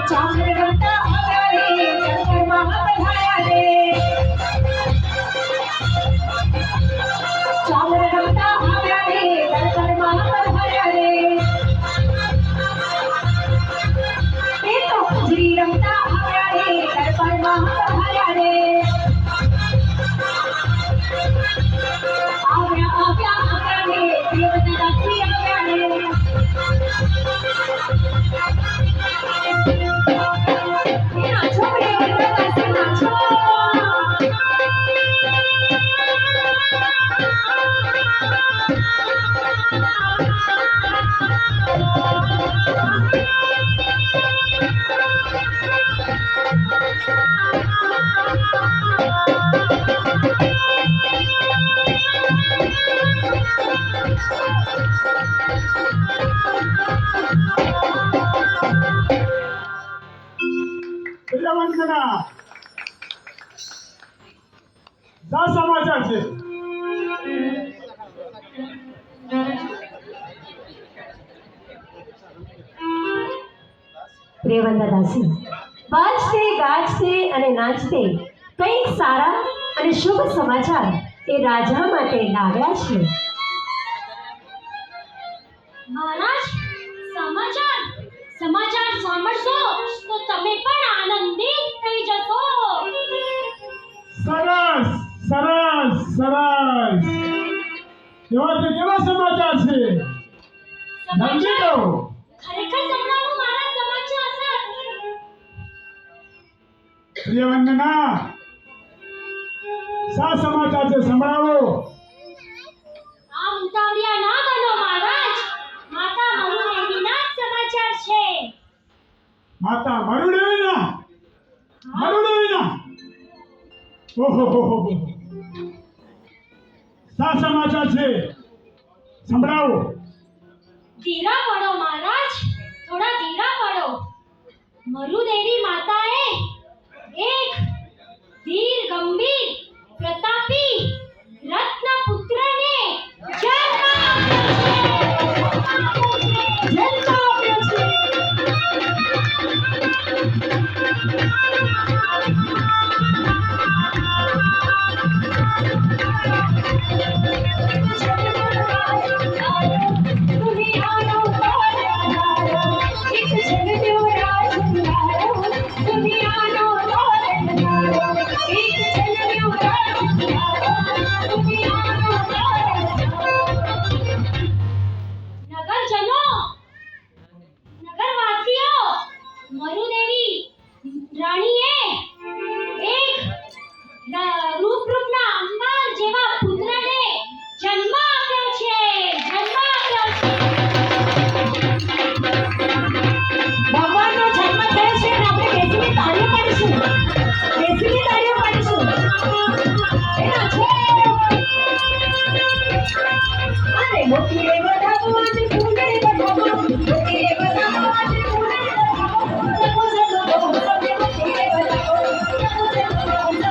ચામર રમતા આવ્યા રે ચરણમાં પધાર્યા રે ચામર રમતા આવ્યા રે ચરણમાં પધાર્યા રે એ તો ખુજરી રમતા આવ્યા રે ચરણમાં પધાર્યા રે આવ્યા રે દેવદાસી આવ્યા રે નાચો રે દેવદાસી નાચો વંદના જા સમાચાર છે પ્રિયવંદા દાસી વાજતે ગાજતે અને નાચતે કંઈક સારા અને શુભ સમાચાર એ રાજા માટે લાવ્યા છે મહારાજ સમાચાર સમાચાર સાંભળશો તો તમે પણ આનંદિત થઈ જશો સરસ સરસ સરસ કેવા સમાચાર છે સમજી લો ખરેખર સંભળાવો મહારાજ સમાચાર પ્રિય વંદના શા સમાચાર છે સંભળાવો આમ ઉતાવળિયા ના બનો મહારાજ માતા મરુદેવીના સમાચાર છે માતા મરુદેવીના ઓહો શા સમાચાર છે સંભળાવો ધીરા પડો મહારાજ થોડા ધીરા પડો મરુદેવી માતાએ એક વીર ગંભીર પ્રતાપી રત્ન પુત્રને જન્મ આપ્યો છે નગરજનો નગરવાસીઓ મરુદેવી રાણીએ એક રૂપના અંબાર જેવા પુત્રને જન્મ આપ્યો છે ભગવાનનો જન્મ થયો છે અને આપણે બેસીને તાળીઓ પાડીશું એ નાચો અરે મોટી